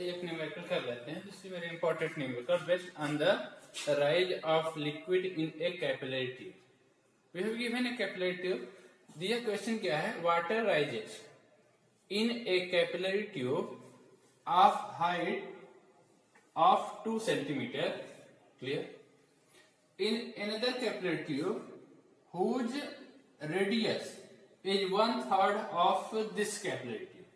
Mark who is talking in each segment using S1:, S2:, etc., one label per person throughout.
S1: एक न्यूमेरिकल कर लेते हैं. This is very important numerical based on the rise of liquid in a capillary tube. We have given a capillary tube. दिया question क्या है? Water rises in a capillary tube of height of 2 centimeter. Clear? In another capillary tube whose radius is 1/3 of this capillary tube.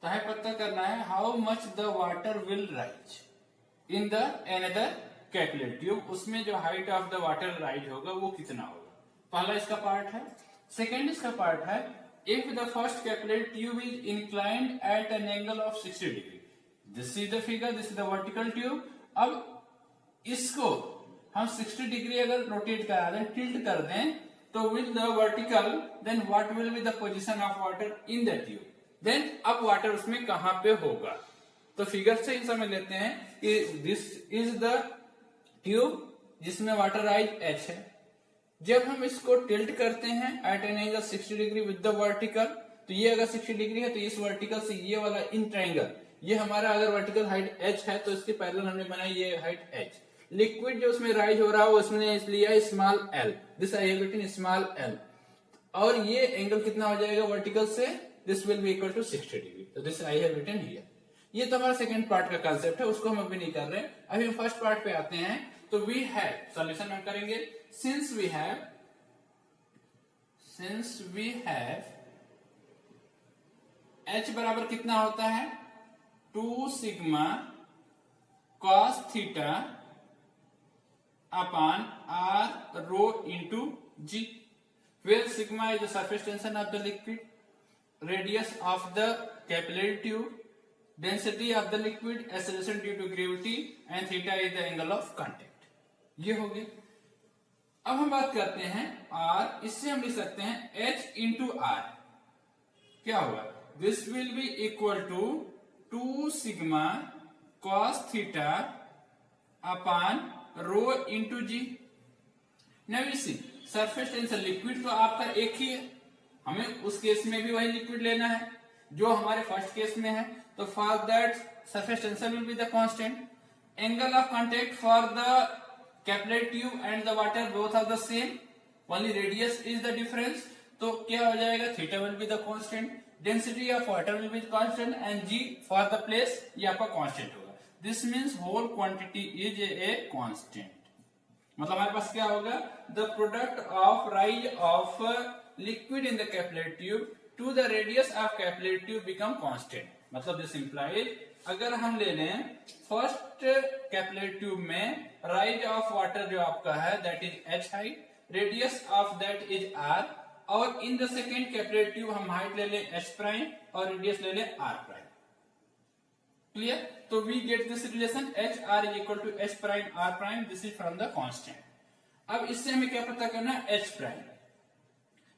S1: तो हमें पता करना है how much the water will rise in the another capillary tube. उसमें जो height of the water rise होगा वो कितना होगा. पहला इसका पार्ट है. सेकेंड इसका पार्ट है if the first capillary tube is inclined at an angle of 60 degree. This is the figure, this is the vertical tube. अब इसको हम 60 डिग्री अगर रोटेट करा दें, टिल्ट कर दें, तो with the vertical then what will be the position of water in the tube. Then अब वाटर उसमें कहां पे होगा. तो फिगर से ही समझ लेते हैं कि दिस इज द ट्यूब जिसमें वाटर राइज h है. जब हम इसको टिल्ट करते हैं at an angle 60 degree with the vertical, तो ये अगर 60 डिग्री है तो इस वर्टिकल से ये वाला इन ट्रायंगल, ये हमारा अगर वर्टिकल हाइट h है तो इसके पैरेलल हमने बनाई ये हाइट h. लिक्विड जो उसमें राइज हो रहा है उसने लिया small l. This I have written small l. और ये एंगल कितना हो जाएगा वर्टिकल से? This will be equal to 60 degree. तो this I have written here. ये तो हमारा सेकंड पार्ट का कांसेप्ट है, उसको हम अभी नहीं कर रहे. अभी हम फर्स्ट पार्ट पे आते हैं. तो वी हैव सॉल्यूशन हम करेंगे. सिंस वी हैव h बराबर कितना होता है? 2 sigma cos theta upon r rho into g, where sigma is the surface tension of the liquid, radius of the capillary tube, density of the liquid, acceleration due to gravity, and theta is the angle of contact. ये हो गया. अब हम बात करते हैं r. इससे हम लिख सकते हैं h इंटू r. क्या होगा? This will be equal to 2 sigma cos theta upon rho into g. Now you see surface tension liquid तो आपका एक ही है, हमें उस केस में भी वही लिक्विड लेना है जो हमारे फर्स्ट केस में है. तो for that surface tension will be the constant. Angle of contact for the capillary tube and the water both are the same, only radius is the difference. तो क्या हो जाएगा? Theta will be the constant, density of water will be constant, and g for the place ये आपका constant होगा. This means whole quantity is a constant. मतलब हमारे पास क्या होगा? The product of rise of liquid in the capillary tube to the radius of capillary tube become constant. मतलब this implies अगर हम ले लें फर्स्ट कैपिलरी ट्यूब में राइज ऑफ वाटर जो आपका है that is h height, radius of that is r, और in the second capillary tube हम हाइट ले लें h प्राइम और रेडियस ले लें r प्राइम. क्लियर? तो we get this relation h r is equal to h prime r prime. This is from the constant. अब इससे हमें क्या पता करना है? h प्राइम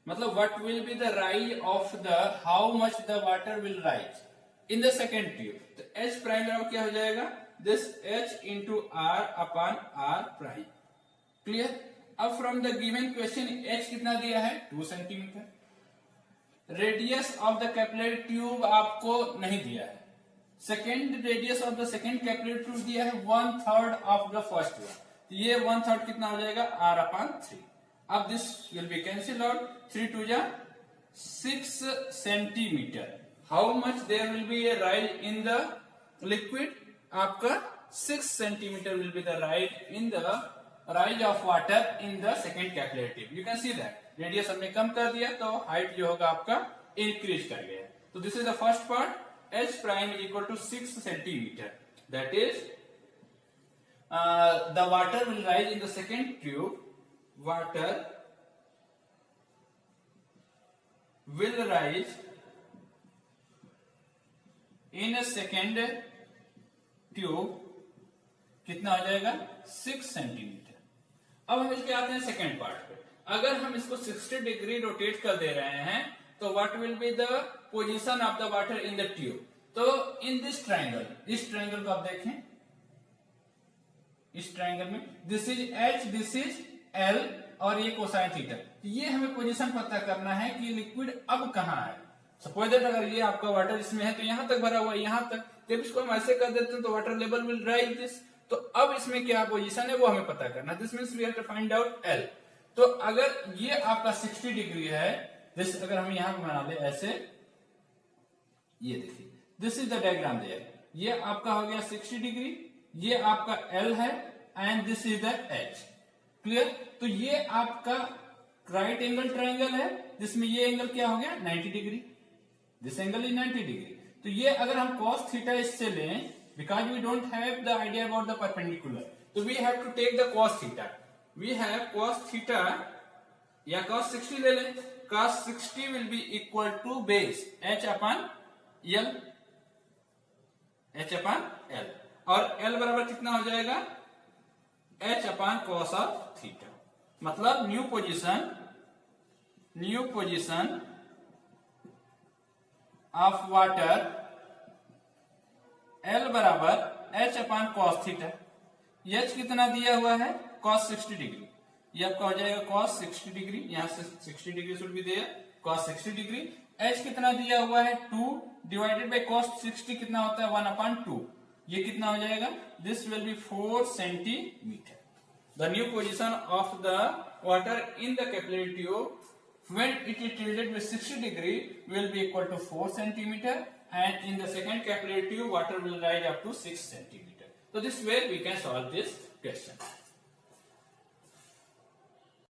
S1: मतलब what will be the rise of the how much the water will rise in the second tube. तो h prime बराबर क्या हो जाएगा? This h into r upon r prime. Clear? अब from the given question h कितना दिया है? 2 centimetre. Radius of the capillary tube आपको नहीं दिया है. Second radius of the second capillary tube दिया है 1/3 ऑफ द फर्स्ट वन. ये 1/3 कितना हो जाएगा? r upon 3. अब this will be cancel out. 3 2 जा 6 centimetre. How much there will be a rise in the liquid? आपका 6 centimetre will be the rise in the rise of water in the second capillary tube. You can see that radius हमने कम कर दिया तो height जो होगा आपका increase कर गया. तो this is the first part. h prime is equal to 6 centimeter. That is the water will rise in the second tube. Water will rise in a second tube. कितना हो जाएगा? 6 सेंटीमीटर. अब हम इसके आते हैं सेकेंड पार्ट पे. अगर हम इसको 60 डिग्री रोटेट कर दे रहे हैं तो what will be the position of the water in the tube. तो इन दिस ट्रायंगल, इस ट्रायंगल को आप देखें, इस ट्रायंगल में this is h, this is l और ये कोसाइन थीटा. ये हमें पोजीशन पता करना है कि लिक्विड अब कहां है. सपोज दैट अगर ये आपका वाटर इसमें है तो यहां तक भरा हुआ है, यहां तक, जब इसको हम ऐसे कर देते हैं तो water level will rise this. तो अब इसमें क्या पोजीशन है वो हमें पता करना, this means we have to find out L. तो अगर ये आपका 60 डिग्री है, जैसे अगर हम यहां बना ले ऐसे, ये देखिए this is the diagram there, ये आपका हो गया 60 डिग्री, ये आपका एल है and this is the H. Clear? तो ये आपका राइट एंगल ट्राइंगल है जिसमें ये एंगल क्या हो गया 90 degree, this angle is 90 degree. तो ये अगर हम cos थीटा इससे लें, because we don't have the idea about the perpendicular, तो we have to take the cos theta. We have cos theta या cos 60 ले लें, cos 60 will be equal to base h upon l, h upon l, और l बराबर कितना हो जाएगा h upon cos of theta. मतलब new position of water L बराबर h upon cos theta. h कितना दिया हुआ है cos 60 डिग्री, ये आपका हो जाएगा cos 60 डिग्री, यहां से 60 degree should be there, cos 60 degree. h कितना दिया हुआ है 2 डिवाइडेड बाय cos 60 कितना होता है 1 अपॉन 2, ये कितना हो जाएगा, this will B 4 centimetre. The new position of the water in the capillary tube when it is tilted with 60 degree will be equal to 4 centimeter, and in the second capillary tube water will rise up to 6 centimeter. So this way we can solve this question.